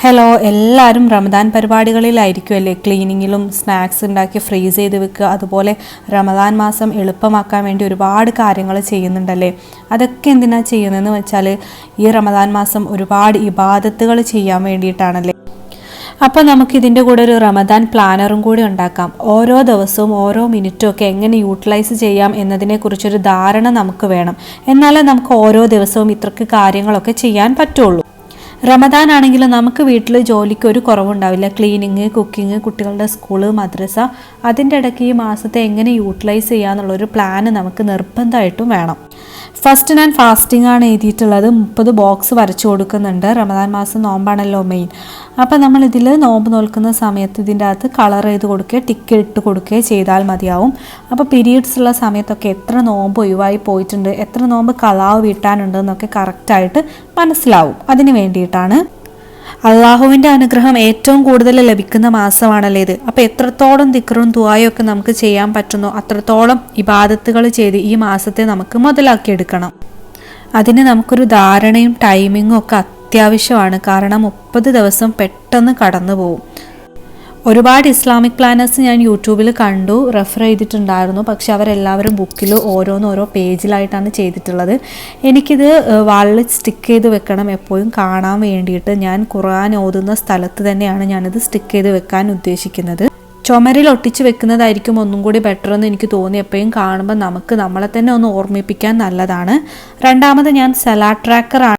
Hello, എല്ലാവരും Ramadan പരിപാടികളിലായിരിക്കുമല്ലേ? ക്ലീനിങ്ങിലും snacks ഉണ്ടാക്കി freeze ചെയ്ത് വെക്കുക, അതുപോലെ റമദാൻ മാസം എളുപ്പമാക്കാൻ വേണ്ടി ഒരുപാട് കാര്യങ്ങൾ ചെയ്യുന്നുണ്ടല്ലേ? അതൊക്കെ എന്തിനാണ് ചെയ്യുന്നതെന്ന് വെച്ചാൽ ഈ റമദാൻ മാസം ഒരുപാട് ഇബാദത്തുകൾ ചെയ്യാൻ വേണ്ടിയിട്ടാണല്ലേ. അപ്പോൾ നമുക്കിതിൻ്റെ കൂടെ ഒരു റമദാൻ പ്ലാനറും കൂടി ഉണ്ടാക്കാം. ഓരോ ദിവസവും ഓരോ മിനിറ്റും ഒക്കെ എങ്ങനെ യൂട്ടിലൈസ് ചെയ്യാം എന്നതിനെക്കുറിച്ചൊരു ധാരണ നമുക്ക് വേണം. എന്നാലേ നമുക്ക് ഓരോ ദിവസവും ഇത്രയ്ക്ക് കാര്യങ്ങളൊക്കെ ചെയ്യാൻ പറ്റുള്ളൂ. റമദാൻ ആണെങ്കിൽ നമുക്ക് വീട്ടിൽ ജോലിക്ക് ഒരു കുറവുണ്ടാവില്ല. ക്ലീനിങ്, കുക്കിംഗ്, കുട്ടികളുടെ സ്കൂള്, മദ്രസ, അതിൻ്റെ ഇടയ്ക്ക് ഈ മാസത്തെ എങ്ങനെ യൂട്ടിലൈസ് ചെയ്യാന്നുള്ളൊരു പ്ലാന് നമുക്ക് നിർബന്ധമായിട്ടും വേണം. ഫസ്റ്റ് ഞാൻ ഫാസ്റ്റിംഗ് ആണ് എഴുതിയിട്ടുള്ളത്. 30 ബോക്സ് വരച്ചു കൊടുക്കുന്നുണ്ട്. റമദാൻ മാസം നോമ്പാണല്ലോ മെയിൻ. അപ്പോൾ നമ്മൾ ഇതിൽ നോമ്പ് നോൽക്കുന്ന സമയത്ത് ഇതിൻ്റെ അകത്ത് കളർ ചെയ്ത് കൊടുക്കുക, ടിക്ക് ഇട്ട് കൊടുക്കുകയോ ചെയ്താൽ മതിയാവും. അപ്പോൾ പീരീഡ്സ് ഉള്ള സമയത്തൊക്കെ എത്ര നോമ്പ് ഒഴിവായി പോയിട്ടുണ്ട്, എത്ര നോമ്പ് കളാവ് വീട്ടാനുണ്ട് എന്നൊക്കെ കറക്റ്റായിട്ട് മനസ്സിലാവും. അതിന് വേണ്ടിയിട്ടാണ്. അള്ളാഹുവിൻ്റെ അനുഗ്രഹം ഏറ്റവും കൂടുതൽ ലഭിക്കുന്ന മാസമാണല്ലേ ഇത്. അപ്പോൾ എത്രത്തോളം ദിക്റും ദുആയും ഒക്കെ നമുക്ക് ചെയ്യാൻ പറ്റുന്നോ അത്രത്തോളം ഇബാദത്തുകൾ ചെയ്ത് ഈ മാസത്തെ നമുക്ക് മുതലാക്കിയെടുക്കണം. അതിന് നമുക്കൊരു ധാരണയും ടൈമിങ്ങും ഒക്കെ അത്യാവശ്യമാണ്. കാരണം 30 ദിവസം പെട്ടെന്ന് കടന്നു പോകും. ഒരുപാട് ഇസ്ലാമിക് പ്ലാനേഴ്സ് ഞാൻ യൂട്യൂബിൽ കണ്ടു, റെഫർ ചെയ്തിട്ടുണ്ടായിരുന്നു. പക്ഷെ അവരെല്ലാവരും ബുക്കിൽ ഓരോ പേജിലായിട്ടാണ് ചെയ്തിട്ടുള്ളത്. എനിക്കിത് വാളിൽ സ്റ്റിക്ക് ചെയ്ത് വെക്കണം, എപ്പോഴും കാണാൻ വേണ്ടിയിട്ട്. ഞാൻ ഖുർആൻ ഓതുന്ന സ്ഥലത്ത് തന്നെയാണ് ഞാനിത് സ്റ്റിക്ക് ചെയ്ത് വെക്കാൻ ഉദ്ദേശിക്കുന്നത്. ചുമരിൽ ഒട്ടിച്ച് വെക്കുന്നതായിരിക്കും ഒന്നും കൂടി ബെറ്റർ എന്ന് എനിക്ക് തോന്നി. എപ്പോഴും കാണുമ്പോൾ നമ്മളെ തന്നെ ഒന്ന് ഓർമ്മിപ്പിക്കാൻ നല്ലതാണ്. രണ്ടാമത് ഞാൻ സലാഡ് ട്രാക്കറാണ്